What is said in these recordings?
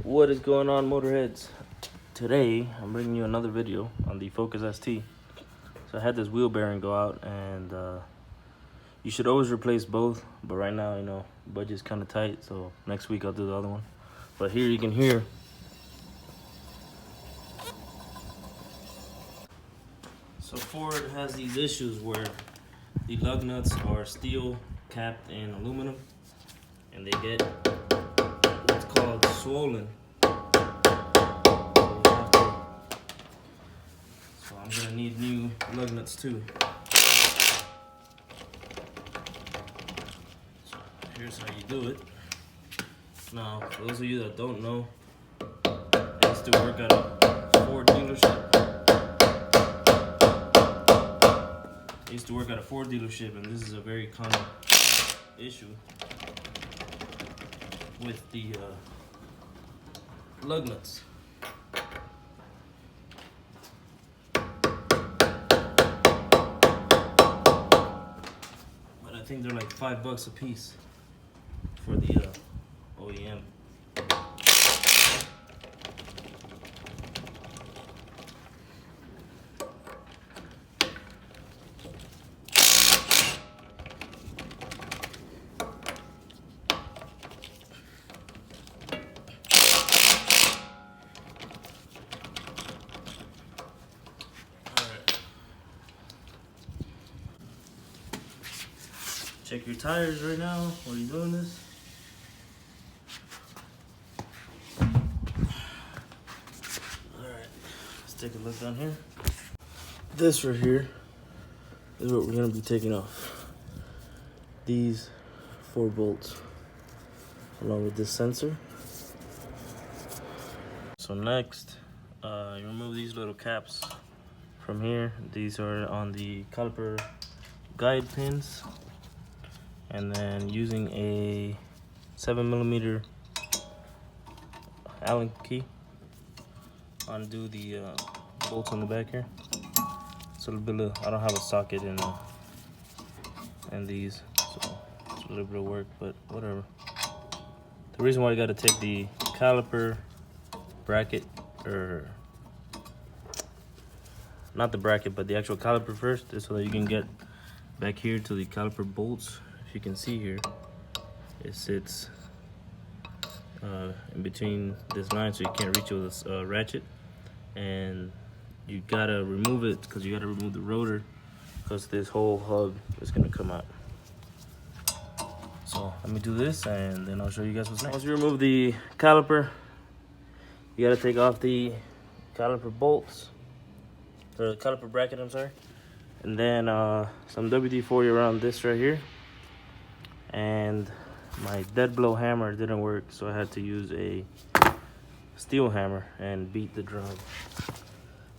What is going on, motorheads? Today I'm bringing you another video on the Focus ST. So I had this wheel bearing go out, and you should always replace both, but right now, you know, budget's kind of tight, so next week I'll do the other one. But here you can hear so Ford has these issues where the lug nuts are steel capped in aluminum and they get what's called swollen. So I'm gonna need new lug nuts too. So here's how you do it. Now, for those of you that don't know, I used to work at a Ford dealership. And this is a very common issue with the lug nuts. But I think they're like $5 a piece for the OEM. Check your tires right now while you're doing this. Alright, let's take a look down here. This right here is what we're going to be taking off. These 4 bolts along with this sensor. So next, you remove these little caps from here. These are on the caliper guide pins. And then using a 7mm Allen key, undo the bolts on the back here. It's a little bit of, I don't have a socket in these, so it's a little bit of work, but whatever. The reason why you got to take the caliper bracket, or not the bracket, but the actual caliper first, is so that you can get back here to the caliper bolts. You can see here, it sits in between this line, so you can't reach it with a ratchet. And you gotta remove it because you gotta remove the rotor, because this whole hub is gonna come out. So let me do this and then I'll show you guys what's next. Once you remove the caliper, you gotta take off the caliper bolts, or the caliper bracket, I'm sorry. And then some WD-40 around this right here. And my dead blow hammer didn't work, so I had to use a steel hammer and beat the drum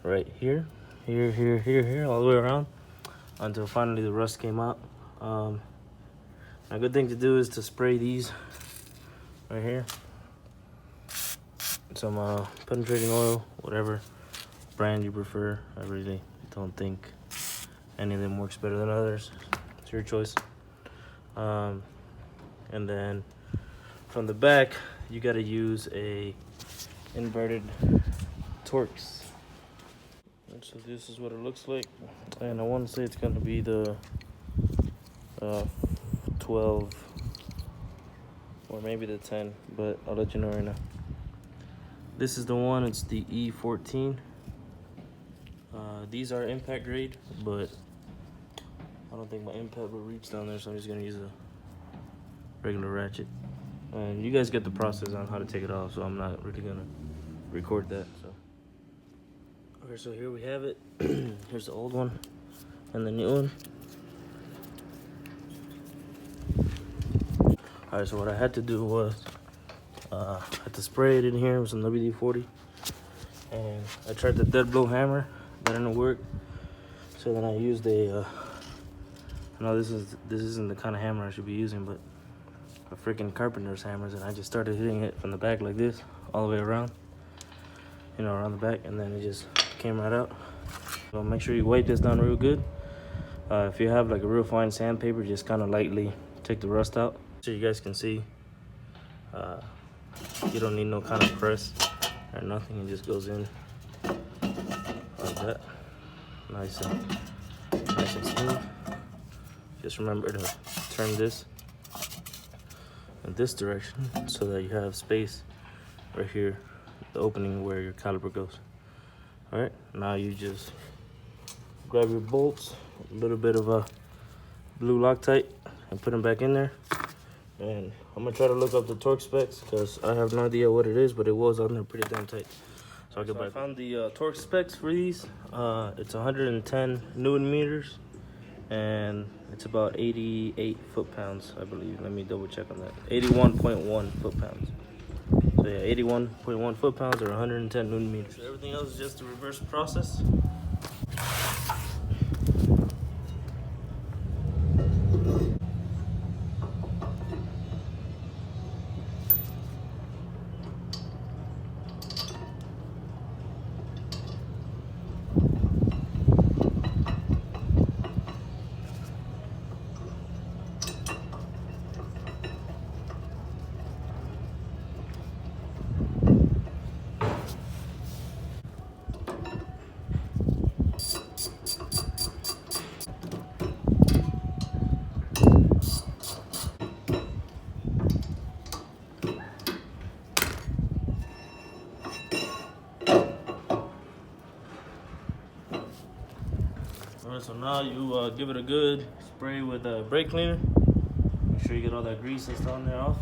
right here, all the way around until finally the rust came out. A good thing to do is to spray these right here, some penetrating oil, whatever brand you prefer. I really don't think any of them works better than others. It's your choice. And then from the back, you got to use a inverted Torx. And so this is what it looks like, and I want to say it's going to be the 12 or maybe the 10, but I'll let you know right now. This is the one. It's the E14. These are impact grade, but I don't think my impact will reach down there, so I'm just gonna use a regular ratchet. And you guys get the process on how to take it off, so I'm not really gonna record that. So okay, so here we have it. Here's the old one and the new one. All right, so what I had to do was I had to spray it in here with some WD-40, and I tried the dead blow hammer, that didn't work. So then I used a no, this isn't the kind of hammer I should be using, but a freaking carpenter's hammers, and I just started hitting it from the back like this, all the way around, you know, around the back, and then it just came right out. So make sure you wipe this down real good. If you have like a real fine sandpaper, just kind of lightly take the rust out so you guys can see You don't need no kind of press or nothing. It just goes in like that, nice and smooth. Just remember to turn this in this direction so that you have space right here, the opening where your caliper goes. All right, now you just grab your bolts, a little bit of a blue Loctite, and put them back in there. And I'm gonna try to look up the torque specs because I have no idea what it is, but it was on there pretty damn tight. So I'll get back. I found the torque specs for these. It's 110 Newton meters, and it's about 88 foot-pounds, I believe. Let me double check on that. 81.1 foot-pounds. So yeah, 81.1 foot-pounds or 110 Newton meters. So everything else is just the reverse process. Alright, so now you give it a good spray with a brake cleaner. Make sure you get all that grease that's on there off.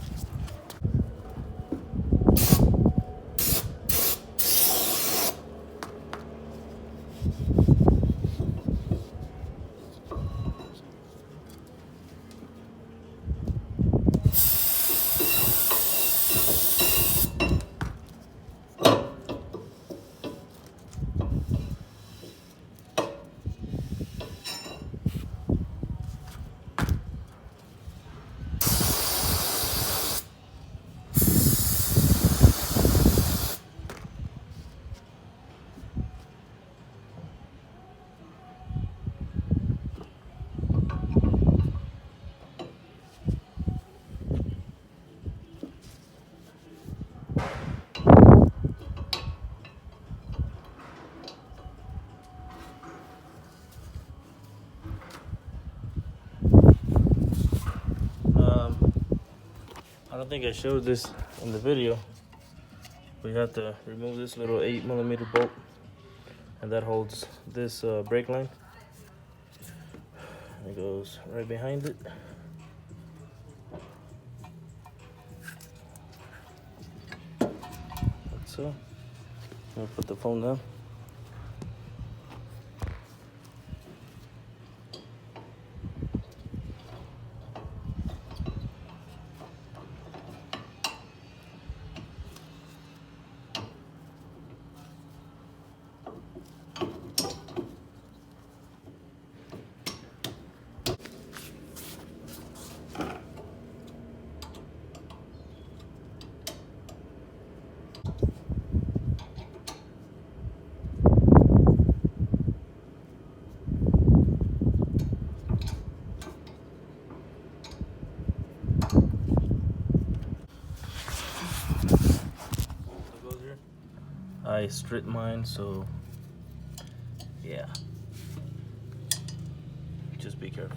I don't think I showed this in the video. We have to remove this little 8mm bolt, and that holds this brake line. It goes right behind it. Like so. I'll put the phone down. I stripped mine, so yeah, just be careful.